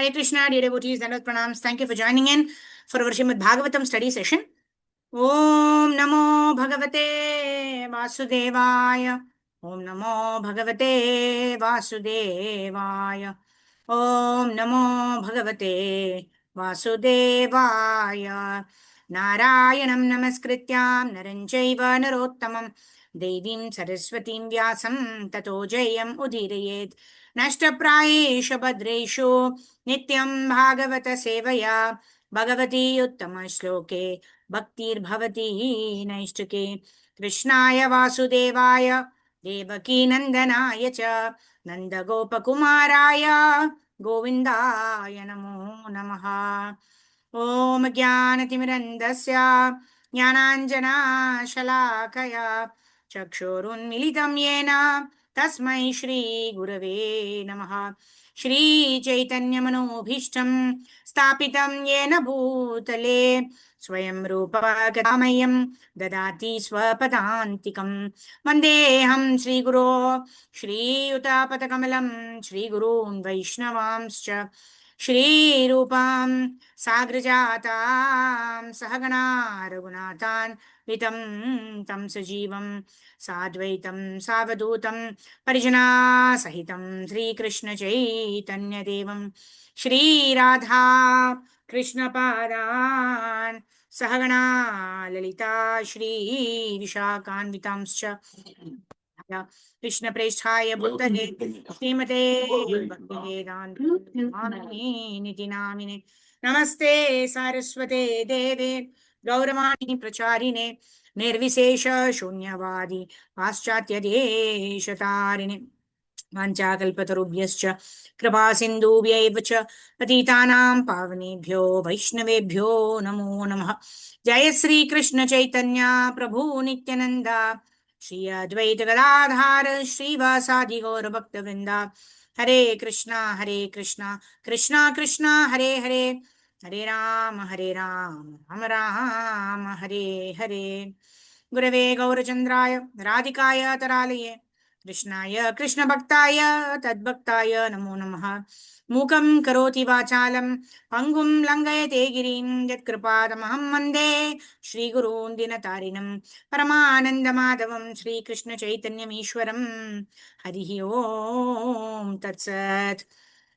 Hare Krishna, dear devotees, Dandavat Pranams. Thank you for joining in for our Srimad Bhagavatam study session. Om Namo Bhagavate Vasudevaya. Om Namo Bhagavate Vasudevaya. Om Namo Bhagavate Vasudevaya. Narayanam Namaskrityam Naranchaiva Narottamam Devim Saraswatim Vyasam Tato Jayam Udirayet Nashtaprayesha Bhadreshu Nityam Bhagavata Sevaya Bhagavati Uttama Shloke Bhaktir-bhavati naishtuke Krishnaya Vasudevaya Devaki Nandanaya cha Nanda Gopakumaraya Govindaya Namo Namaha Om Jnanatimirandasya Jnananjana Shalakaya Chakshurunmilitam Yena Tasmai Shri Gurave Namaha Shri Chaitanya Manobhishtam Stapitam Yena Bhutale Swayam Rupa Kadamayam Dadati Swapadantikam Vandeham Sri Guru Shri Utapatakamelam Shri Gurun Vaishnavamscha Shri Rupam Sagrajatam Sahagana Raghunathan Vitam Tam Sajivam Sadvaitam Savadutam Parijana Sahitam Sri Krishna Chaitanya Devam Shri Radha Krishna Padan Sahagana Lalita Shri Vishakan Vitamscha Krishna Preshthaya Bhutale Srimate Bhaktivedanta Niti Namine Namaste Saraswate Deve Gauramani Pracharine Nirvisesha Shunyavadi Paschatya Deshatarine Vanchakalpatarubhyascha Kripa Sindhubhyaiva cha Patitanam Pavanebhyo Vaishnavebhyo Namo Namaha Jaya Sri Krishna Chaitanya Prabhu Nityananda Shri Advaita Gadadhar Shri Vasadi Gaura Bhakta Vrinda Hare Krishna Krishna Krishna Hare Hare Hare Ram Ram Ram Hare Hare Gurave Gaurachandraya Radhikaya Taralaye Krishnaya Krishna Bhaktaya Tadbhaktaya Namo Namaha Mukam Karoti Vachalam Pangum Langayate Girim Yat Kripadamaham Mande Shri Gurun Dinatarinam Paramananda Madhavam Shri Krishna Chaitanyam Ishwaram Harihi Om Tatsat.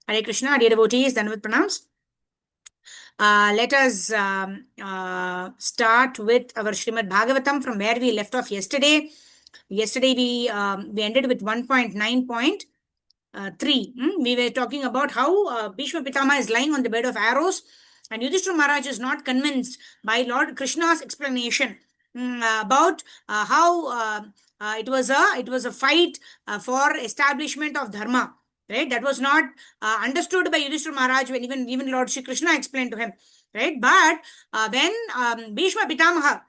Hare Krishna, dear devotees, Dandavat Pranams. Let us start with our Srimad Bhagavatam from where we left off yesterday. Yesterday we ended with 1.9.3. We were talking about how Bhishma Pitama is lying on the bed of arrows, and Yudhishthira Maharaj is not convinced by Lord Krishna's explanation about how it was a fight for establishment of dharma. Right, that was not understood by Yudhishthira Maharaj when even Lord Shri Krishna explained to him. Right, but when Bhishma Pitamaha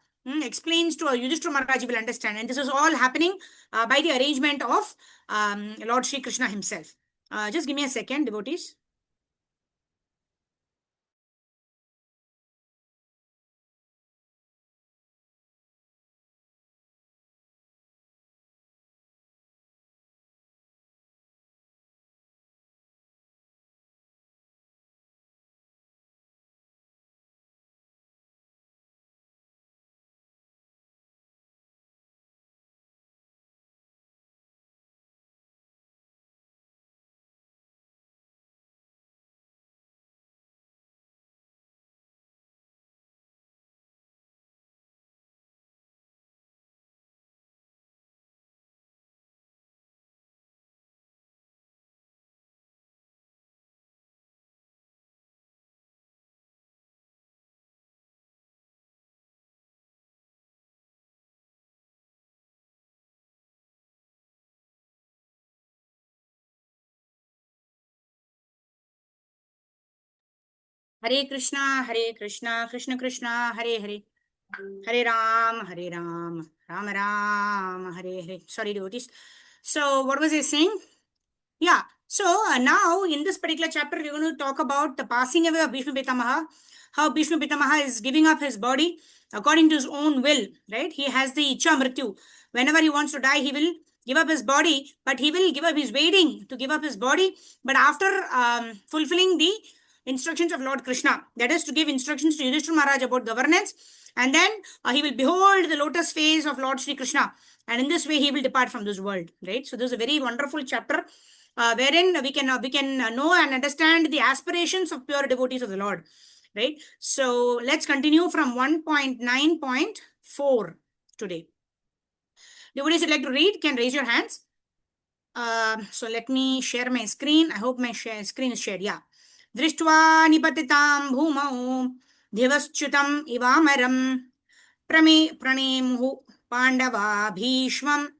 explains to Yudhishthira Maharaj, you will understand. And this is all happening by the arrangement of Lord Shri Krishna himself. Just give me a second, devotees. Hare Krishna, Krishna Krishna, Hare Hare. Hare Ram, Ram Ram, Hare Hare. Sorry, devotees. So, what was I saying? Yeah. So, now in this particular chapter, we're going to talk about the passing away of Bhishma Pitamaha, how Bhishma Pitamaha is giving up his body according to his own will, right? He has the Icha Mrityu. Whenever he wants to die, he will give up his body, but he will give up his waiting to give up his body. But after fulfilling the instructions of Lord Krishna. That is to give instructions to Yudhishthira Maharaj about governance. And then he will behold the lotus face of Lord Sri Krishna. And in this way, he will depart from this world, right? So this is a very wonderful chapter wherein we can know and understand the aspirations of pure devotees of the Lord, right? So let's continue from 1.9.4 today. Devotees would like to read, can raise your hands. So let me share my screen. I hope my screen is shared. Yeah. Drishtva nipatitam bhumau dhivaschutam ivamaram pranemuhu pandava bhishmam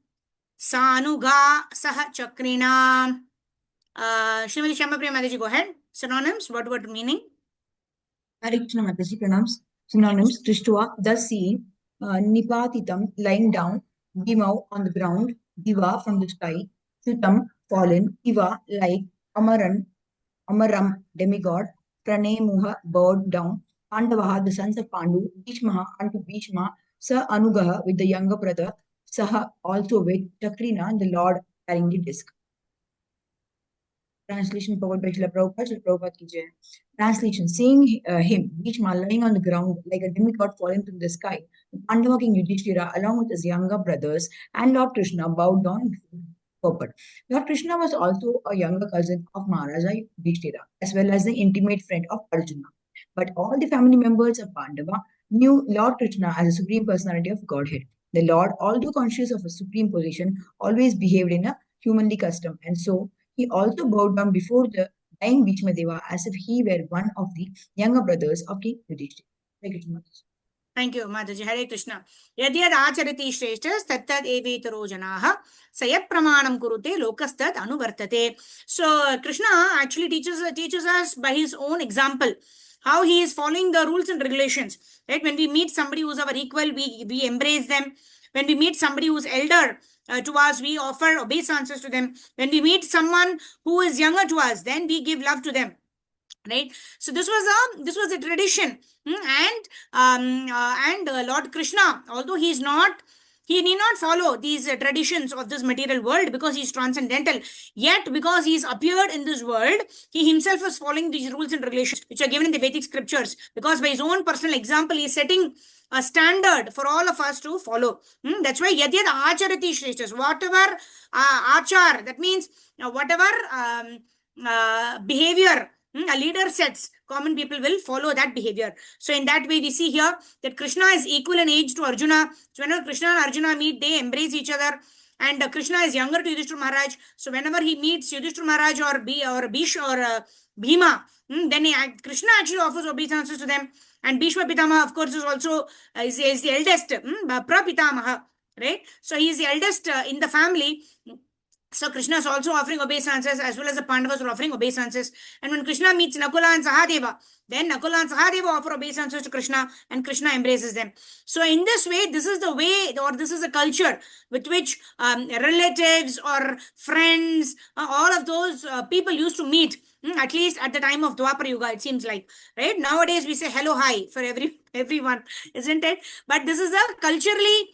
sanuga saha chakrina. Srimati Shamapriya Mataji, go ahead. Synonyms, what meaning? Hare Krishna Mataji, pronouns. Synonyms, Drishtva, thus seeing, Nipatitam, lying down, Bhimau, on the ground, Diva, from the sky, Chutam, fallen, Iva, like, Amaram, demigod, Pranemuha, bowed down, Pandavaha, the sons of Pandu, Bhishmaha, unto Bhishma, Sa Anugaha, with the younger brother, Saha, also with Chakrina, the Lord, carrying the disc. Translation powered by Srila Prabhupada. Srila Prabhupada ki jai. Translation: seeing him, Bhishma, lying on the ground like a demigod fallen from the sky, Pandava King Yudhishthira, along with his younger brothers, and Lord Krishna bowed down before Purport. Lord Krishna was also a younger cousin of Maharaja Yudhishthira, as well as the intimate friend of Arjuna. But all the family members of Pandava knew Lord Krishna as a supreme personality of Godhead. The Lord, although conscious of a supreme position, always behaved in a humanly custom, and so he also bowed down before the dying Bhishma Deva as if he were one of the younger brothers of King Yudhishthira. Thank you, Mataji. Hare Krishna. Yadyad acharati shreshtas tattad evetaro janaha sayat pramanam kurute lokastad anuvartate. So Krishna actually teaches us by his own example how he is following the rules and regulations. Right? When we meet somebody who's our equal, we embrace them. When we meet somebody who's elder to us, we offer obeisances to them. When we meet someone who is younger to us, then we give love to them. Right? So this was a tradition. And Lord Krishna, although he need not follow these traditions of this material world because he is transcendental. Yet, because he is appeared in this world, he himself was following these rules and regulations which are given in the Vedic scriptures. Because by his own personal example, he is setting a standard for all of us to follow. That's why yadyad acharati shreshtas, whatever achar, that means whatever behavior a leader sets, common people will follow that behavior. So in that way, we see here that Krishna is equal in age to Arjuna. So whenever Krishna and Arjuna meet, they embrace each other. And Krishna is younger to Yudhishthira Maharaj. So whenever he meets Yudhishthira Maharaj or Bhima, then Krishna actually offers obeisances to them. And Bhishma Pitamaha, of course, is also is the eldest, Prapitamaha, right? So he is the eldest in the family. So Krishna is also offering obeisances, as well as the Pandavas are offering obeisances. And when Krishna meets Nakula and Sahadeva, then Nakula and Sahadeva offer obeisances to Krishna, and Krishna embraces them. So in this way, this is the way, or this is a culture with which relatives or friends, all of those people used to meet. At least at the time of Dwapara Yuga, it seems like, right? Nowadays we say hello, hi for everyone, isn't it? But this is a culturally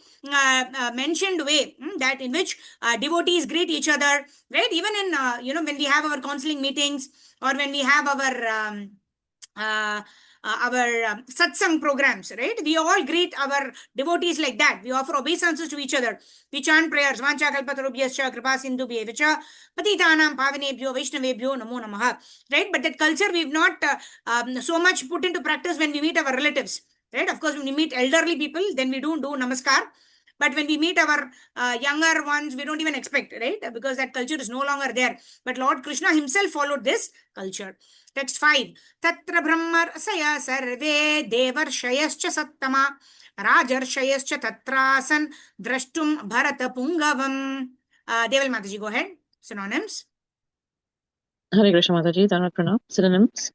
mentioned way that in which devotees greet each other, right? Even in when we have our counseling meetings, or when we have our satsang programs, right? We all greet our devotees like that. We offer obeisances to each other. We chant prayers. Vancha kalpatarubhyascha kripa sindhubhyevacha patitanam pavanebhyo vaishnavebhyo namo namaha. Right? But that culture we've not so much put into practice when we meet our relatives. Right? Of course, when we meet elderly people, then we do namaskar. But when we meet our younger ones, we don't even expect, right? Because that culture is no longer there. But Lord Krishna himself followed this culture. Text 5. Tatra brahmarasaya sarve devarshayascha sattama rajarshayascha tatrasan drashtum bharata pungavam. Deval Mataji, go ahead. Synonyms. Hare Krishna Mataji, Dhanvat Pranam. Synonyms.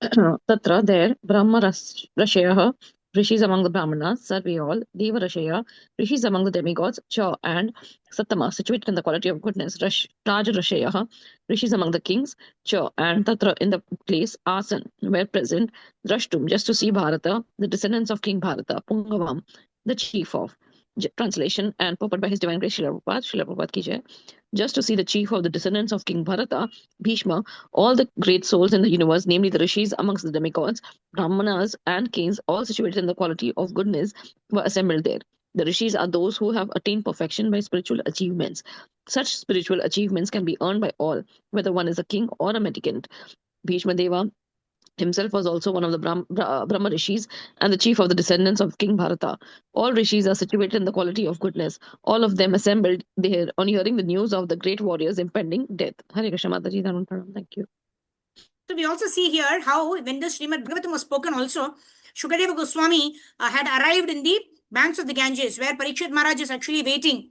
Tatra, there, Brahma Rashaya, rishis among the Brahmanas, Sarve all, Deva Rashaya, rishis among the demigods, Cha and Sattama, situated in the quality of goodness, Raja Rashaya, rishis among the kings, Cha and Tatra, in the place, Asan, were present, Drashtum, just to see Bharata, the descendants of King Bharata, Pungavam, the chief of. translation and purport by His Divine Grace Srila Prabhupada ki jai. Just to see the chief of the descendants of King Bharata, Bhishma, all the great souls in the universe, namely the rishis amongst the demigods, brahmanas and kings, all situated in the quality of goodness, were assembled there. The rishis are those who have attained perfection by spiritual achievements. Such spiritual achievements can be earned by all, whether one is a king or a mendicant. Bhishma Deva himself was also one of the Brahma rishis and the chief of the descendants of King Bharata. All rishis are situated in the quality of goodness. All of them assembled there on hearing the news of the great warrior's impending death. Hare Krishna Mataji, thank you. So we also see here how when the Srimad Bhagavatam was spoken also, Shukadeva Goswami had arrived in the banks of the Ganges, where Parikshit Maharaj is actually waiting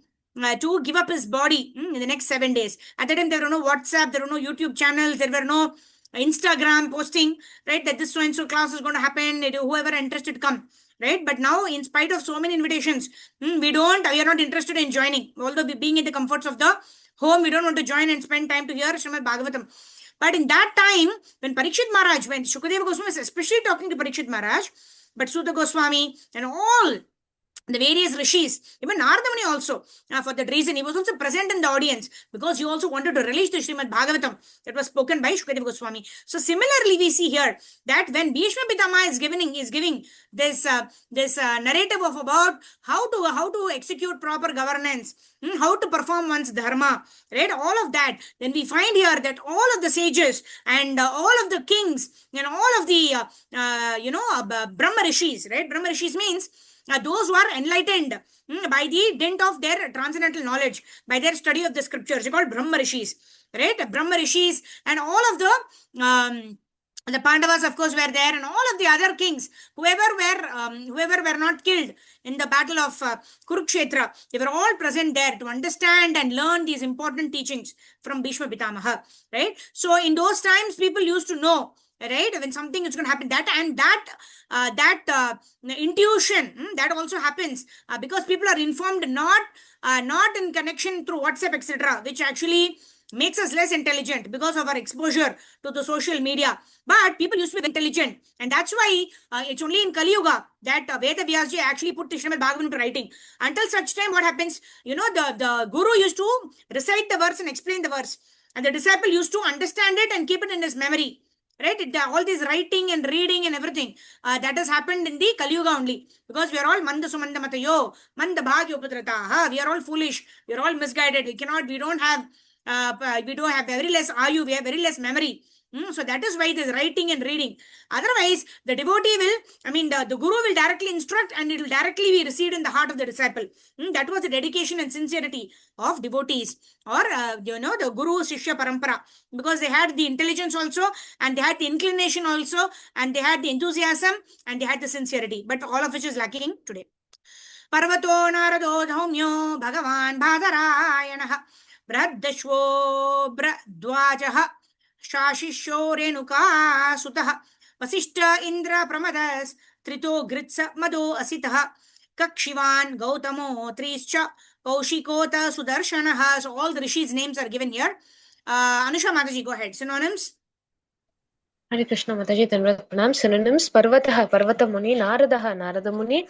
to give up his body in the next 7 days. At that time, there were no WhatsApp, there were no YouTube channels, there were no Instagram posting, right, that this so-and-so class is going to happen, whoever interested come, right? But now, in spite of so many invitations, we are not interested in joining. Although being in the comforts of the home, we don't want to join and spend time to hear Srimad Bhagavatam. But in that time, when Parikshit Maharaj, when Shukadeva Goswami is especially talking to Parikshit Maharaj, but Sutta Goswami and all the various rishis, even Narada Muni also, for that reason, he was also present in the audience because he also wanted to release the Srimad Bhagavatam that was spoken by Shukadeva Goswami. So similarly, we see here that when Bhishma Pitama is giving this narrative of about how to execute proper governance, how to perform one's dharma, right? All of that. Then we find here that all of the sages and all of the kings and all of the Brahma rishis, right? Brahma rishis means those who are enlightened by the dint of their transcendental knowledge, by their study of the scriptures, they are called Brahma rishis, right? Brahma rishis and all of the Pandavas, of course, were there, and all of the other kings, whoever were not killed in the battle of Kurukshetra, they were all present there to understand and learn these important teachings from Bhishma Pitamaha, right? So in those times, people used to know, right, when something is going to happen, that intuition that also happens because people are informed not in connection through WhatsApp, etc., which actually makes us less intelligent because of our exposure to the social media. But people used to be intelligent, and that's why it's only in Kali Yuga that Veda Vyasji actually put Srimad Bhagavatam to writing. Until such time, what happens? The guru used to recite the verse and explain the verse, and the disciple used to understand it and keep it in his memory. Right? All this writing and reading and everything that has happened in the Kali Yuga only, because we are all manda sumanda matayo, manda bhagyo putrataha. We are all foolish. We are all misguided. We don't have very less ayu. We have very less memory. So that is why this writing and reading. Otherwise, the devotee will, the guru will directly instruct, and it will directly be received in the heart of the disciple. That was the dedication and sincerity of devotees, or the guru shishya parampara, because they had the intelligence also, and they had the inclination also, and they had the enthusiasm, and they had the sincerity, but all of which is lacking today. Parvato narado dhaumyo bhagavan bhadarayanaha bhradashvo bradwajaha Shashishyo Renuka Sutaha Vasishta Indra Pramadas Trito Gritsa Mado Asitaha Kakshivan Gautamo Trischa Kaushikota Sudarshanaha. So all the rishis' names are given here. Anusha Mataji, go ahead. Synonyms. Hare Krishna Mataji, Pranam. Synonyms: Parvataha, Parvata Muni; Naradaha, Narada Muni;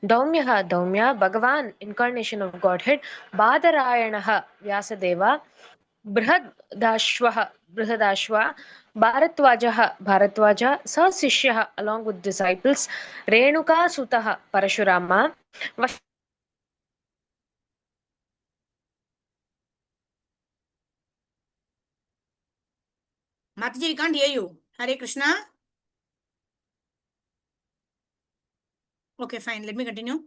Daumyaha, Daumya; Bhagavan, incarnation of Godhead; Badarayanaha, Vyasadeva; Brihadashvaha, Brihadashva; Bharatwajaha, Bharatwaja; Sasishyaha, along with disciples; Renuka Sutaha, Parashurama; Mataji, we can't hear you. Hare Krishna. Okay, fine. Let me continue.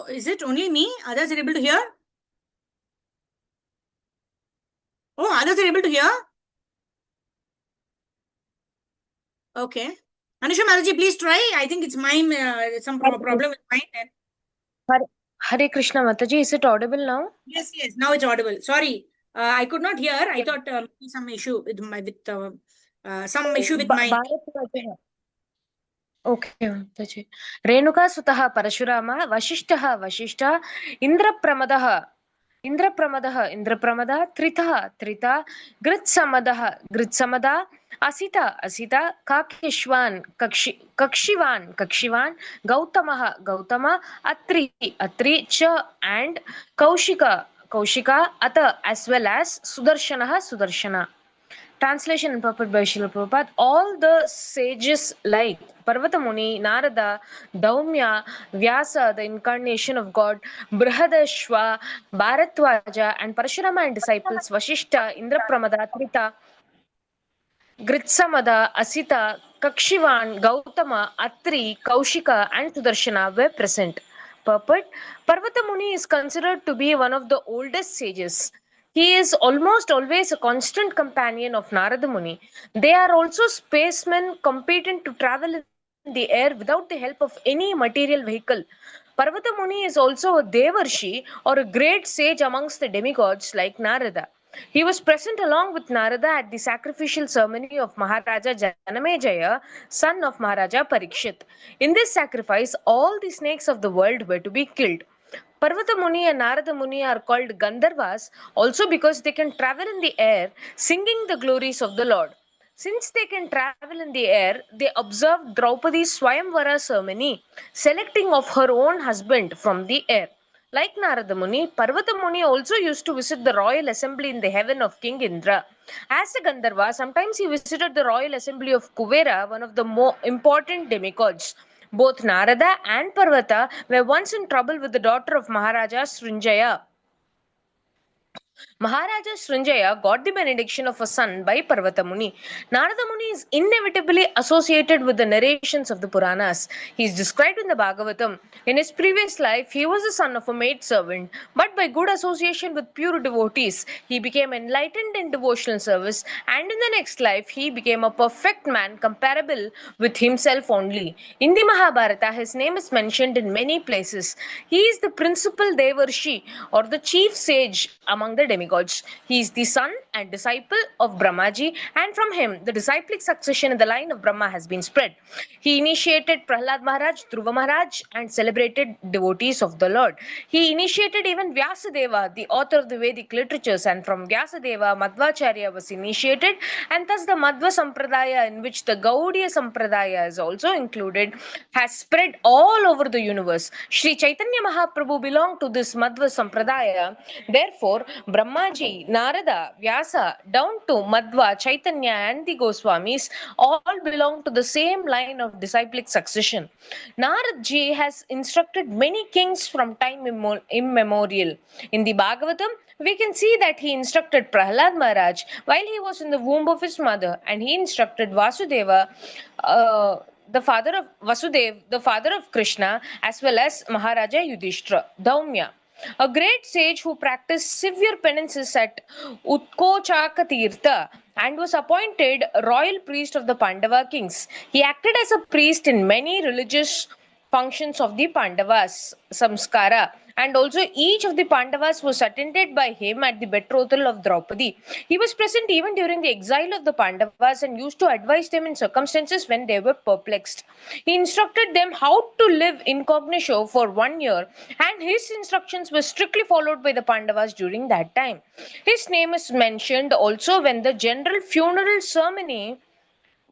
Is it only me? Others are able to hear? Oh, others are able to hear? Okay. Anusha Mataji, please try. I think it's mine. Some problem with mine. Hare Krishna Mataji, is it audible now? Yes, now it's audible. Sorry, I could not hear. I thought some issue with mine. Okay, Mataji. Renuka Sutaha Parashurama; Vashishtaha, Vashishta; Indrapramadaha, Indrapramada; Tritaha, Trita; Gritsamadaha, Gritsamada; Asita, Asita, Kakishwan, Kakshivan, Gautamaha, Gautama, Atri, Cha, and Kaushika, Ata, as well as Sudarshanaha, Sudarshana. Translation and purport by Srila Prabhupada. All the sages like Parvata Muni, Narada, Daumya, Vyasa, the incarnation of God, Brihadashva, Bharatwaja, and Parashurama and disciples Vashishta, Indrapramada, Trita, Gritsamada, Asita, Kakshivan, Gautama, Atri, Kaushika, and Sudarshana were present. Purport: Parvata Muni is considered to be one of the oldest sages. He is almost always a constant companion of Narada Muni. They are also spacemen competent to travel in the air without the help of any material vehicle. Parvata Muni is also a Devarshi or a great sage amongst the demigods like Narada. He was present along with Narada at the sacrificial ceremony of Maharaja Janamejaya, son of Maharaja Parikshit. In this sacrifice, all the snakes of the world were to be killed. Parvata Muni and Narada Muni are called Gandharvas also because they can travel in the air singing the glories of the Lord. Since they can travel in the air, they observed Draupadi's Swayamvara ceremony, selecting of her own husband from the air. Like Narada Muni, Parvata Muni also used to visit the royal assembly in the heaven of King Indra. As a Gandharva, sometimes he visited the royal assembly of Kuvera, one of the more important demigods. Both Narada and Parvata were once in trouble with the daughter of Maharaja Srinjaya. Maharaja Srinjaya got the benediction of a son by Parvata Muni. Narada Muni is inevitably associated with the narrations of the Puranas. He is described in the Bhagavatam. In his previous life, he was the son of a maidservant, but by good association with pure devotees, he became enlightened in devotional service, and in the next life, he became a perfect man comparable with himself only. In the Mahabharata, his name is mentioned in many places. He is the principal Devarshi or the chief sage among the demigods. He is the son and disciple of Brahmaji, and from him the disciplic succession in the line of Brahma has been spread. He initiated Prahlad Maharaj, Dhruva Maharaj, and celebrated devotees of the Lord. He initiated even Vyasadeva, the author of the Vedic literatures, and from Vyasadeva, Madhvacharya was initiated, and thus the Madhva Sampradaya, in which the Gaudiya Sampradaya is also included, has spread all over the universe. Sri Chaitanya Mahaprabhu belonged to this Madhva Sampradaya. Therefore, Brahmaji, Narada, Vyasa, down to Madhva, Chaitanya, and the Goswamis all belong to the same line of disciplic succession. Naradji has instructed many kings from time immemorial. In the Bhagavatam, we can see that he instructed Prahlad Maharaj while he was in the womb of his mother, and he instructed Vasudeva, the father of Vasudev, the father of Krishna, as well as Maharaja Yudhishthira, Daumya, a great sage who practiced severe penances at Utkochaka Tirtha and was appointed royal priest of the Pandava kings. He acted as a priest in many religious functions of the Pandavas, Samskara, and also each of the Pandavas was attended by him at the betrothal of Draupadi. He was present even during the exile of the Pandavas and used to advise them in circumstances when they were perplexed. He instructed them how to live incognito for 1 year, and his instructions were strictly followed by the Pandavas during that time. His name is mentioned also when the general funeral ceremony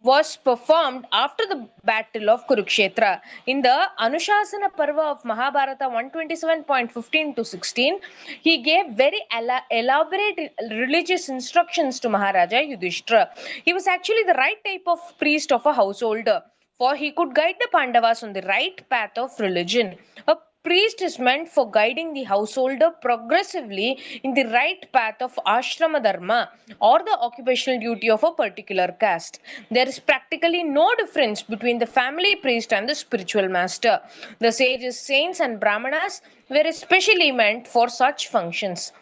was performed after the battle of Kurukshetra. In the Anushasana Parva of Mahabharata 127.15 to 16, he gave very elaborate religious instructions to Maharaja Yudhishthira. He was actually the right type of priest of a householder, for he could guide the Pandavas on the right path of religion. A priest is meant for guiding the householder progressively in the right path of ashrama dharma or the occupational duty of a particular caste. There is practically no difference between the family priest and the spiritual master. The sages, saints, and brahmanas were especially meant for such functions.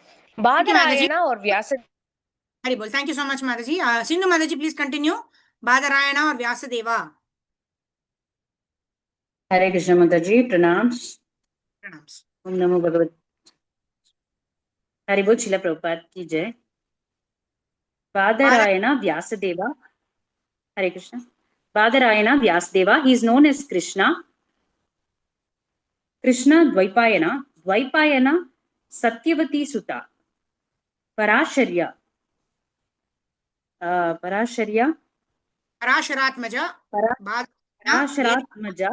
Thank you, Mataji. Badarayana or Vyasa. Haribol. Thank you so much, Mataji. Sindhu Mataji, please continue. Badarayana or Vyasadeva. Hare Krishna Mataji, pranams. Pranams. Om Namo Bhagavad. Haribol Srila Prabhupada ki jai. Badarayana Vyasadeva. Hare Krishna. Badarayana Vyasadeva. He is known as Krishna. Krishna Dvaipayana. Dvaipayana Satyavati Sutta. Parasharya. Parasharatmaja, Parasharatmaja,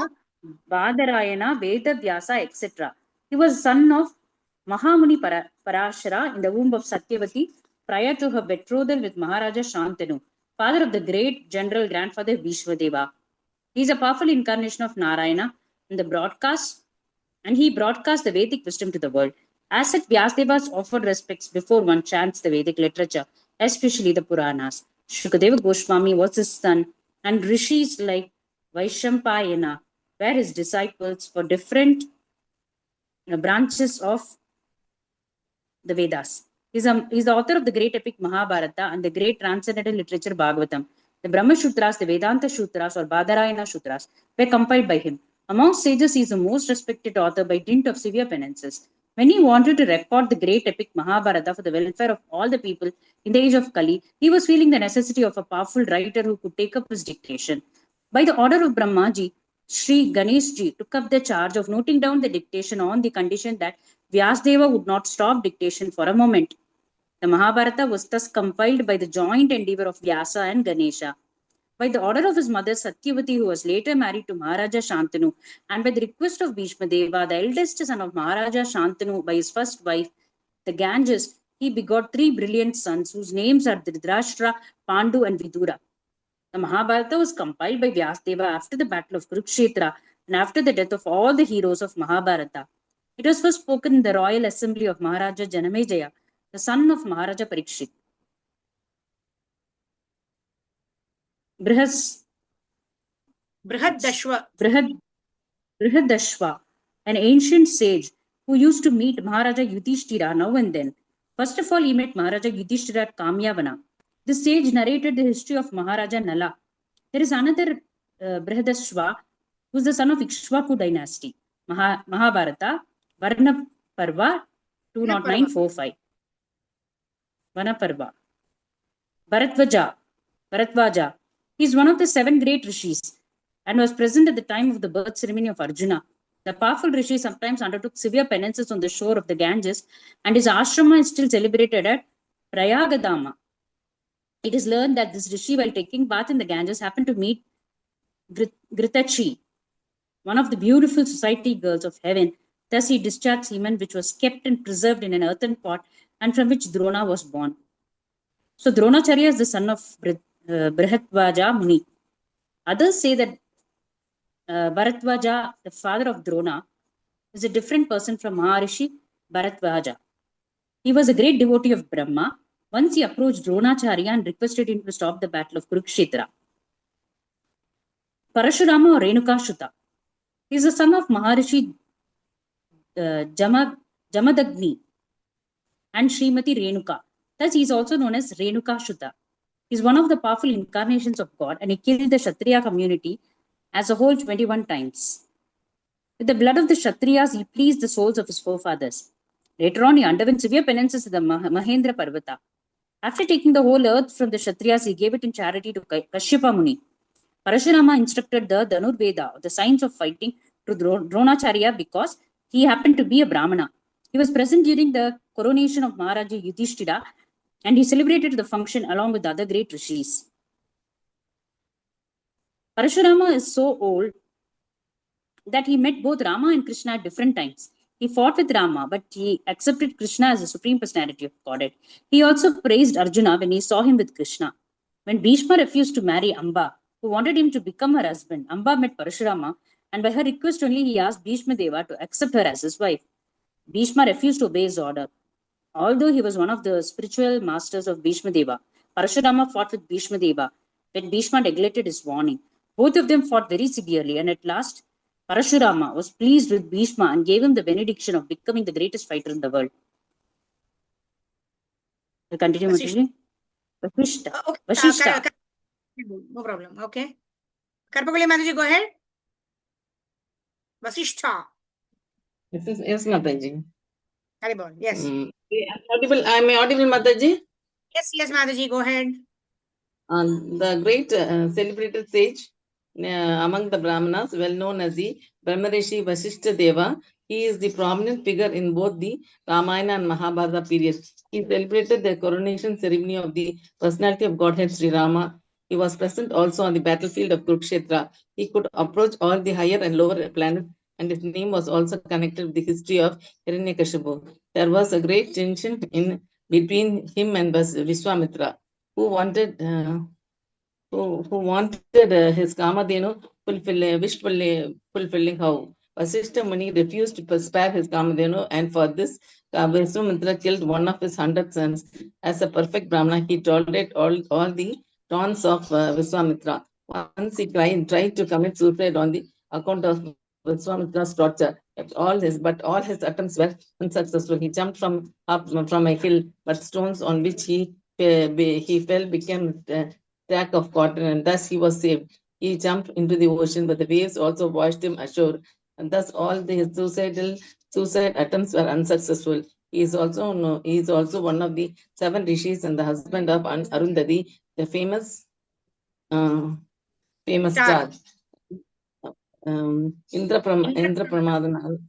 Badarayana, Vedavyasa, etc. He was son of Mahamuni Parashara in the womb of Satyavati prior to her betrothal with Maharaja Shantanu, father of the great general grandfather Bhishma Deva. He is a powerful incarnation of Narayana in the broadcast, and he broadcast the Vedic wisdom to the world. As such, Vyasadevas offered respects before one chants the Vedic literature, especially the Puranas. Shukadeva Goswami was his son, and rishis like Vaishampayana were his disciples for different branches of the Vedas. He's the author of the great epic Mahabharata and the great transcendental literature Bhagavatam. The Brahma Sutras, the Vedanta Sutras, or Badarayana Sutras were compiled by him. Among sages, he is the most respected author by dint of severe penances. When he wanted to record the great epic Mahabharata for the welfare of all the people in the age of Kali, he was feeling the necessity of a powerful writer who could take up his dictation. By the order of Brahmaji, Sri Ganeshji took up the charge of noting down the dictation on the condition that Vyasadeva would not stop dictation for a moment. The Mahabharata was thus compiled by the joint endeavor of Vyasa and Ganesha. By the order of his mother Satyavati, who was later married to Maharaja Shantanu, and by the request of Bhishma Deva, the eldest son of Maharaja Shantanu, by his first wife, the Ganges, he begot three brilliant sons whose names are Dhritarashtra, Pandu, and Vidura. The Mahabharata was compiled by Vyasadeva after the battle of Kurukshetra and after the death of all the heroes of Mahabharata. It was first spoken in the royal assembly of Maharaja Janamejaya, the son of Maharaja Parikshit. Brihadashva, an ancient sage who used to meet Maharaja Yudhishthira now and then. First of all, he met Maharaja Yudhishthira at Kamyavana. The sage narrated the history of Maharaja Nala. There is another Brihadashva, who is the son of Ikshvaku dynasty. Mahabharata, Varna Parva, 20945. Vanaparva. Bharatvaja. He is one of the 7 great rishis and was present at the time of the birth ceremony of Arjuna. The powerful rishi sometimes undertook severe penances on the shore of the Ganges, and his ashrama is still celebrated at Prayagadama. It is learned that this rishi, while taking bath in the Ganges, happened to meet Gritachi, one of the beautiful society girls of heaven. Thus he discharged semen which was kept and preserved in an earthen pot, and from which Drona was born. So Dronacharya is the son of Brihatvaja Muni. Others say that Bharatvaja, the father of Drona, is a different person from Maharishi Bharatvaja. He was a great devotee of Brahma. Once he approached Dronacharya and requested him to stop the battle of Kurukshetra. Parashurama or Renukashuta. He is the son of Maharishi Jamadagni and Srimati Renuka. Thus, he is also known as Renukashuta. He is one of the powerful incarnations of God, and he killed the Kshatriya community as a whole 21 times. With the blood of the Kshatriyas, he pleased the souls of his forefathers. Later on, he underwent severe penances at the Mahendra Parvata. After taking the whole earth from the Kshatriyas, he gave it in charity to Kashyapa Muni. Parashurama instructed the Dhanurveda, the science of fighting, to Dronacharya because he happened to be a Brahmana. He was present during the coronation of Maharaja Yudhishthira, and he celebrated the function along with other great rishis. Parashurama is so old that he met both Rama and Krishna at different times. He fought with Rama, but he accepted Krishna as the supreme personality of Godhead. He also praised Arjuna when he saw him with Krishna. When Bhishma refused to marry Amba, who wanted him to become her husband, Amba met Parashurama, and by her request only he asked Bhishma Deva to accept her as his wife. Bhishma refused to obey his order. Although he was one of the spiritual masters of Bhishma Deva, Parashurama fought with Bhishma Deva when Bhishma neglected his warning. Both of them fought very severely, and at last, Parashurama was pleased with Bhishma and gave him the benediction of becoming the greatest fighter in the world. We'll continue, Mataji. Vasishta. No problem. Okay. Karpakuli Mataji, go ahead. Vasishta. Yes, Mataji. Haribol, yes. I'm audible, Mataji? Yes, Mataji, go ahead. The great celebrated sage among the Brahmanas, well known as the Brahmarishi Vasishta Deva, he is the prominent figure in both the Ramayana and Mahabharata periods. He celebrated the coronation ceremony of the personality of Godhead Sri Rama He was present also on the battlefield of Kurukshetra. He could approach all the higher and lower planets, and his name was also connected with the history of Hiranyakashipu. There was a great tension in between him and Vishwamitra, who wanted his Kamadhenu fulfilling how. Vasishtha Muni refused to spare his Kamadhenu, and for this, Vishwamitra killed one of his 100 sons. As a perfect Brahmana, he tolerated all the taunts of Vishwamitra. Once he tried to commit suicide on the account of Vishwamitra's torture. But all his attempts were unsuccessful. He jumped from a hill, but stones on which he fell became track of cotton, and thus he was saved. He jumped into the ocean, but the waves also washed him ashore, and thus all his suicide attempts were unsuccessful. He is also one of the 7 rishis and the husband of Arundhati, the famous Star. star. Indra Pramadana,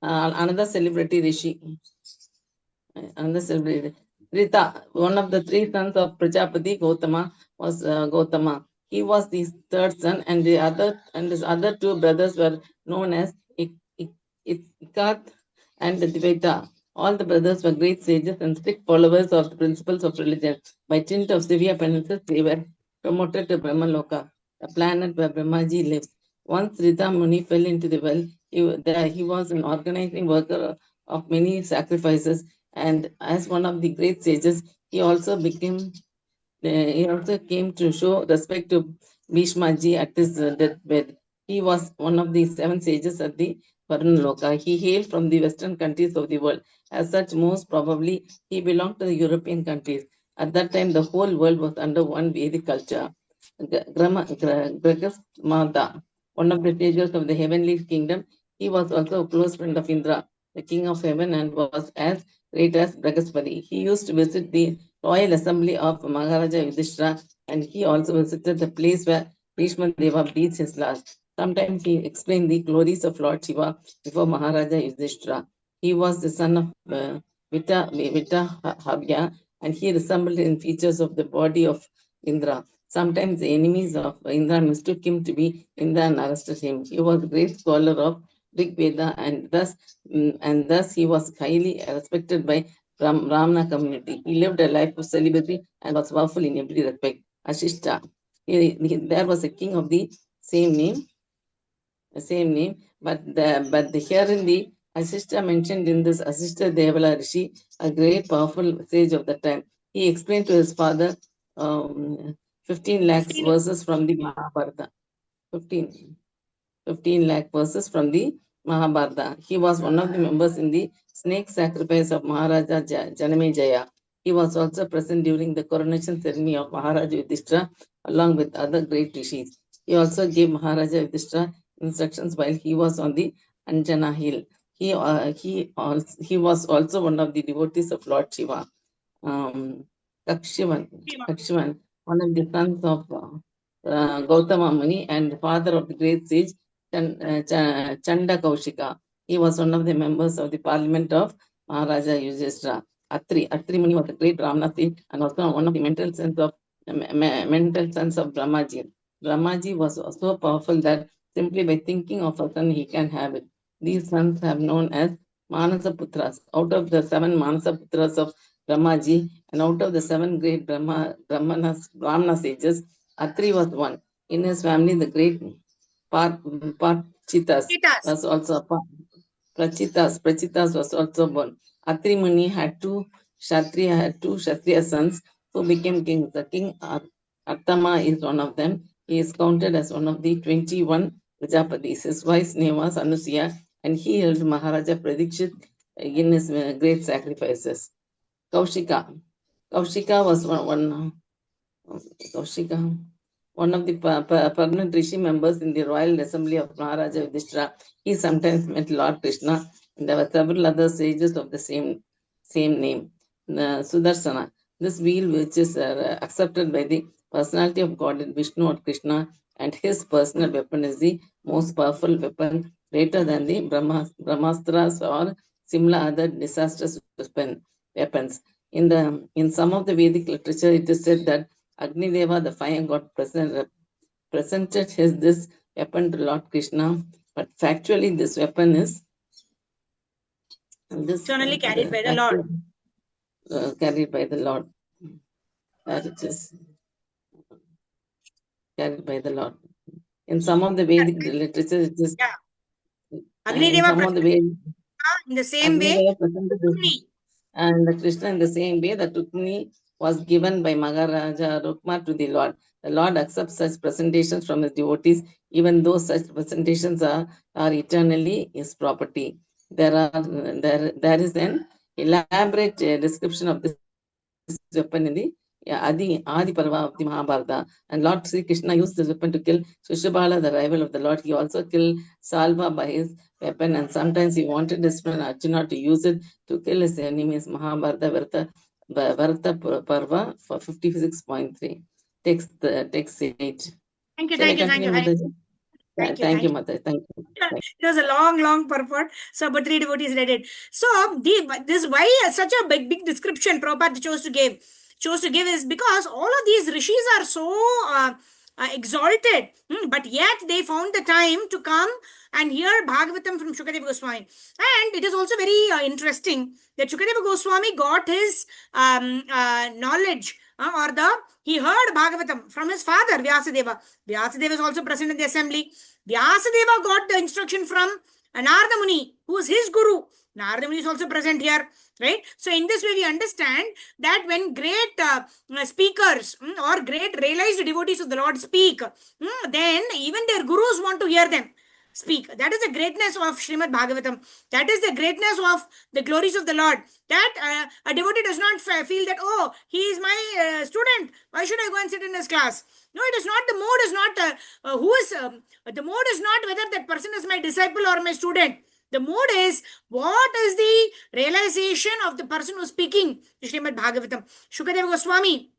another celebrity rishi. Rita, one of the 3 sons of Prajapati Gautama, was Gautama. He was the 3rd son, and his other 2 brothers were known as Ikath and Dvaita. All the brothers were great sages and strict followers of the principles of religion. By dint of severe penances, they were promoted to Brahmaloka, the planet where Brahmaji lives. Once Rita Muni fell into the well, he was an organizing worker of many sacrifices, and as one of the great sages, he also came to show respect to Bhishma Ji at his deathbed. He was one of the 7 sages at the Varunaloka. He hailed from the western countries of the world. As such, most probably, he belonged to the European countries. At that time, the whole world was under one Vedic culture. Mada, one of the sages of the heavenly kingdom, he was also a close friend of Indra, the king of heaven, and was as great as Brihaspati. He used to visit the royal assembly of Maharaja Yudhishthira, and he also visited the place where Bhishma Deva breathes his last. Sometimes he explained the glories of Lord Shiva before Maharaja Yudhishthira. He was the son of Vita and he resembled in features of the body of Indra. Sometimes the enemies of Indra mistook him to be Indra and arrested him. He was a great scholar of Rig Veda, and thus he was highly respected by Brahmana community. He lived a life of celibacy and was powerful in every respect. Ashishta. There was a king of the same name, but here in the Ashishta mentioned in this Ashishta Devala Rishi, a great powerful sage of the time. He explained to his father 15 lakhs 15 verses from the Mahabharata. 15 lakh verses from the Mahabharata. He was one of the members in the snake sacrifice of Maharaja Janamejaya. He was also present during the coronation ceremony of Maharaja Yudhishthira along with other great rishis. He also gave Maharaja Yudhishthira instructions while he was on the Anjana hill. He was also one of the devotees of Lord Shiva. Kakshivan, one of the sons of Gautama Muni and father of the great sage Chanda Kaushika. He was one of the members of the parliament of Maharaja Yudhishthira. Atri Muni was a great Brahmana sage and also one of the mental sons of Brahmaji. Brahmaji was so powerful that simply by thinking of a son he can have it. These sons have known as Manasa Putras. Out of the 7 Manasa Putras of Brahmaji and out of the 7 great Brahmana sages, Atri was one. In his family, the great Prachitas Cheetahs. was also Prachitas was also born. Atri Muni had two Kshatriya sons who became kings. The king Attama is one of them. He is counted as one of the 21 Prajapatis. His wife's name was Anusuya, and he helped Maharaja Parikshit in his great sacrifices. Kaushika was one of the permanent rishi members in the royal assembly of Maharaja Yudhishthira. He sometimes met Lord Krishna, and there were several other sages of the same name. Sudarsana. This wheel, which is accepted by the personality of God Vishnu or Krishna, and his personal weapon is the most powerful weapon, greater than the Brahmastras or similar other disastrous weapons. In some of the Vedic literature, it is said that Agni Deva, the fire god, presented this weapon to Lord Krishna, but factually this weapon is Eternally carried by the Lord. Carried by the Lord. That it is carried by the Lord. In some of the Vedic literature, it is Agni in Deva some of the Vedic, in the same Agni way. Deva presented this, and the Krishna in the same way, the Tukni was given by Maharaja Rukma to the Lord. The Lord accepts such presentations from his devotees, even though such presentations are eternally his property. There is an elaborate description of this weapon in the Adi Parva of the Mahabharata. And Lord Sri Krishna used this weapon to kill Shushabala, the rival of the Lord. He also killed Salva by his weapon, and sometimes he wanted his friend Arjuna to use it to kill his enemies. Mahabharata Varta Parva for 56.3. Text 8. Thank you, Shall I thank you, thank continue, you. Mataji? Thank you, Mataji. Thank you. It was a long purport. So, but 3 devotees read it. So, this why such a big description Prabhupada chose to give is because all of these rishis are so exalted, but yet they found the time to come and hear Bhagavatam from Shukadeva Goswami. And it is also very interesting that Shukadeva Goswami got his knowledge he heard Bhagavatam from his father Vyasadeva. Vyasadeva is also present in the assembly. Vyasadeva got the instruction from Narada Muni, who is his guru. Narada Muni is also present here, right? So in this way we understand that when great speakers or great realized devotees of the Lord speak, then even their gurus want to hear them speak. That is the greatness of Srimad Bhagavatam. That is the greatness of the glories of the Lord. That a devotee does not feel that, oh, he is my student. Why should I go and sit in his class? No, it is not. The mode is not the mode is not whether that person is my disciple or my student. The mode is what is the realization of the person who is speaking Srimad Bhagavatam. Shukadeva Goswami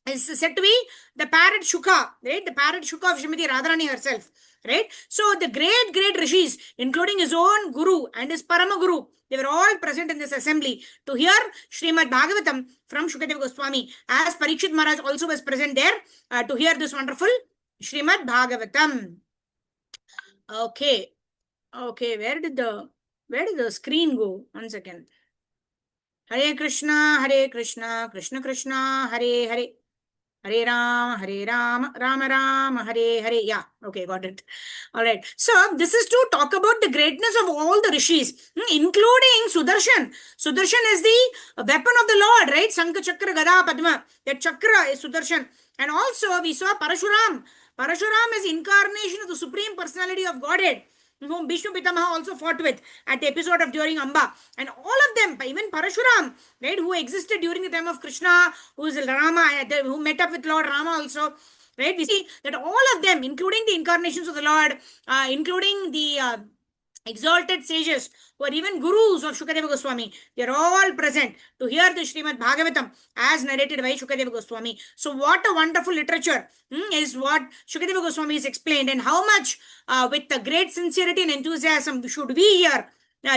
is said to be the parrot Shuka, right? The parrot Shuka of Srimati Radharani herself, right? So the great rishis, including his own guru and his Parama Guru, they were all present in this assembly to hear Srimad Bhagavatam from Shukadeva Goswami, as Parikshit Maharaj also was present there to hear this wonderful Srimad Bhagavatam. Okay, where did the screen go? One second. Hare Krishna, Krishna Krishna, Hare Hare. Hare Rama, Rama Rama, Hare Hare. Yeah, okay, got it. All right. So this is to talk about the greatness of all the rishis, including Sudarshan. Sudarshan is the weapon of the Lord, right? Sankha Chakra Gada Padma. That chakra is Sudarshan. And also we saw Parashuram. Parashuram is incarnation of the Supreme Personality of Godhead, whom Bhishma Pitamaha also fought with at the episode of during Amba. And all of them, even Parashuram, right, who existed during the time of Krishna, who is Rama, who met up with Lord Rama also, right, we see that all of them, including the incarnations of the Lord, including the exalted sages who are even gurus of Shukadeva Goswami, they are all present to hear the Srimad Bhagavatam as narrated by Shukadeva Goswami. So what a wonderful literature is what Shukadeva Goswami has explained, and how much with the great sincerity and enthusiasm should we hear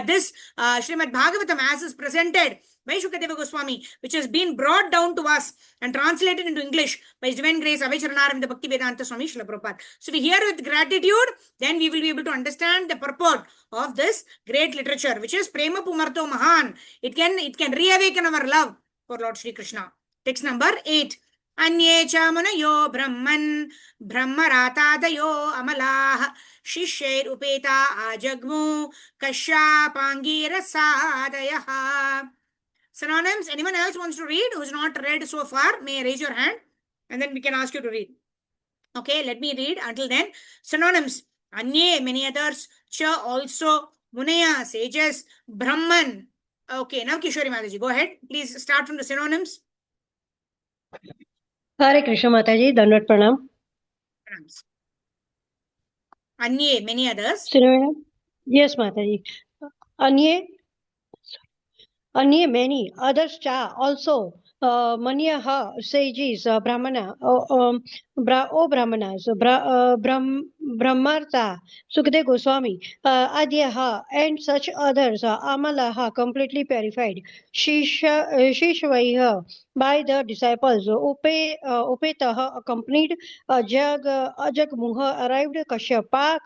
this Srimad Bhagavatam as is presented by Shukadeva Goswami, which has been brought down to us and translated into English by His Divine Grace Avaicharanaravinda Bhakti Vedanta Swami Srila Prabhupada. So we hear with gratitude, then we will be able to understand the purport of this great literature, which is Prema Pumarto Mahan. It can reawaken our love for Lord Sri Krishna. Text number 8. Anye cha munayo brahman brahmaratadayo amalah shishyair upeta ajagmu kasyapangira sadayah. Synonyms. Anyone else wants to read who's not read so far may raise your hand and then we can ask you to read. Okay, let me read. Until then, synonyms. Anye, many others. Cha, also. Munaya, sages. Brahman. Okay, now Kishori Mataji, go ahead. Please start from the synonyms. Hare Krishna Mataji, Dandavat Pranam. Anye, many others. Synonym? Yes, Mataji. Anye, many others cha, also. Manyaha sages, Brahmana, O Brahmanas, Brahmarta, Sukdev Goswami, Adyaha, and such others, Amalaha, completely purified, Shishvaiha, by the disciples, Upetaha, accompanied, Ajagmuha, arrived, Kashyapa,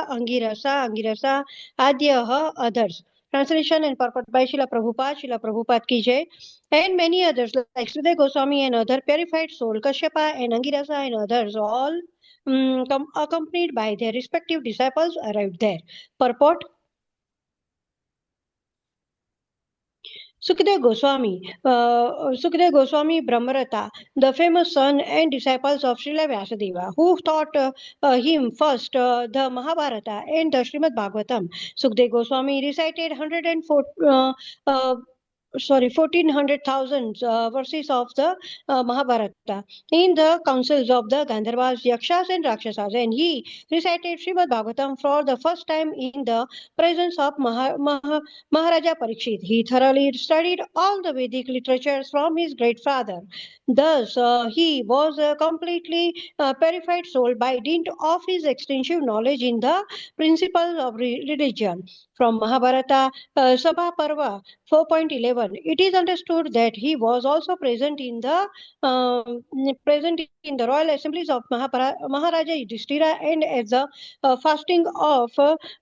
Angirasa, Adyaha, others. Translation and purport by Srila Prabhupada ki jai, and many others like Sridhar Goswami and other purified soul, Kashyapa and Angirasa and others, all accompanied by their respective disciples, arrived there. Purport: Sukdev Goswami Brahmarata, the famous son and disciples of Srila Vyasadeva, who taught him first the Mahabharata and the Srimad Bhagavatam. Sukdev Goswami recited 1400,000 verses of the Mahabharata in the councils of the Gandharvas, Yakshas and Rakshasas, and he recited Srimad Bhagavatam for the first time in the presence of Maharaja Parikshit. He thoroughly studied all the Vedic literatures from his great father. Thus, he was a completely purified soul by dint of his extensive knowledge in the principles of religion. From Mahabharata Sabha Parva 4.11, it is understood that he was also present in the royal assemblies of Maharaja Yudhishthira and as the fasting of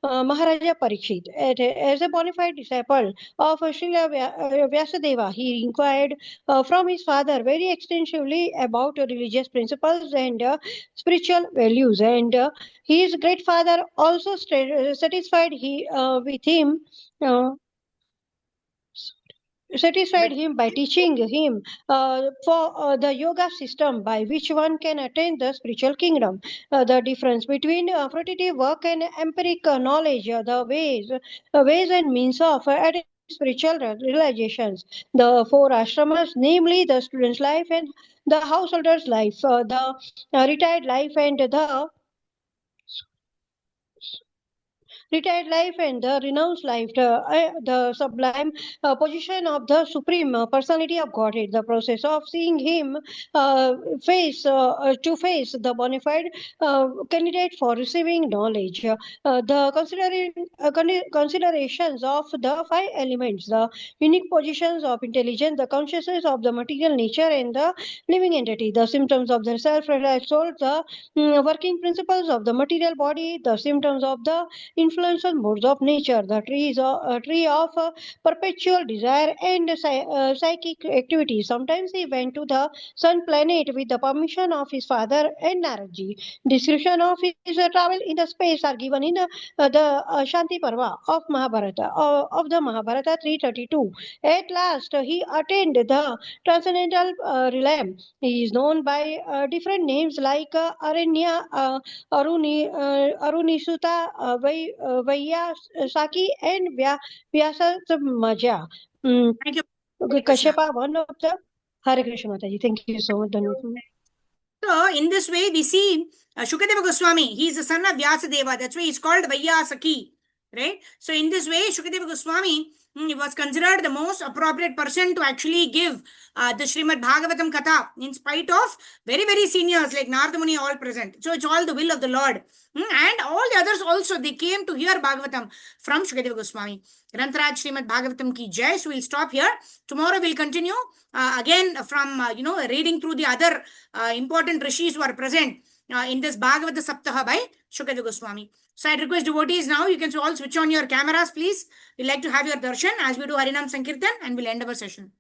Maharaja Parikshit. As a bona fide disciple of Srila Vyasadeva, he inquired from his father very extensively about religious principles and spiritual values, and his great father also satisfied him by teaching him for the yoga system by which one can attain the spiritual kingdom. The difference between fruitive work and empiric knowledge, the ways and means of attaining spiritual realizations. The four ashramas, namely the student's life and the householder's life, the retired life and the renounced life, the sublime position of the Supreme Personality of Godhead, the process of seeing Him face to face, the bona fide candidate for receiving knowledge, the considerations of the five elements, the unique positions of intelligence, the consciousness of the material nature and the living entity, the symptoms of the self-realized soul, the working principles of the material body, the symptoms of the influential modes of nature, the tree of perpetual desire and psychic activity. Sometimes he went to the sun planet with the permission of his father and Naradji. Description of his travel in the space are given in the Shanti Parva of the Mahabharata 332. At last, he attained the transcendental realm. He is known by different names like Aranya, Arunisuta, Vaiyasaki, and Vyasamaja. Thank you. Kashyapa, one of the Hare Krishna Mataji. Thank you so much. So, in this way, we see Shukadeva Goswami. He is the son of Vyasadeva. That's why he is called Vaiyasaki. Right? So, in this way, Shukadeva Goswami was considered the most appropriate person to actually give the Srimad Bhagavatam Katha, in spite of very, very seniors like Narada Muni all present. So, it's all the will of the Lord. And all the others also, they came to hear Bhagavatam from Shukadeva Goswami. Grantaraj Srimad Bhagavatam ki jai. So, we'll stop here. Tomorrow, we'll continue again from, reading through the other important rishis who are present in this Bhagavata Saptaha by Shukadeva Goswami. So I request devotees now, you can all switch on your cameras, please. We'd like to have your darshan as we do Harinam Sankirtan, and we'll end our session.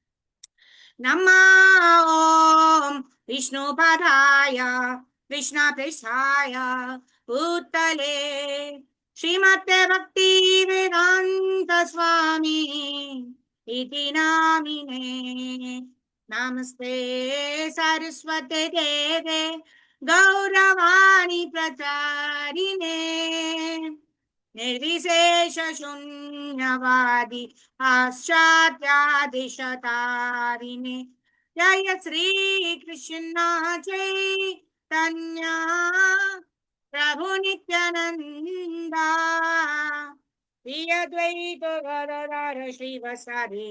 Namah Om Vishnu Padaya Krishna Prishaya Uttale Srimate Bhakti Vedanta Swami Iti Namine Namaste Saraswate Deve Gauravani Pracharine Nirvisesha Shunyavadi Paschatyadeeshatarine Jaya Sri Krishna Chaitanya Prabhu Nityananda Priya Dvaita Gadadhara Srivasadi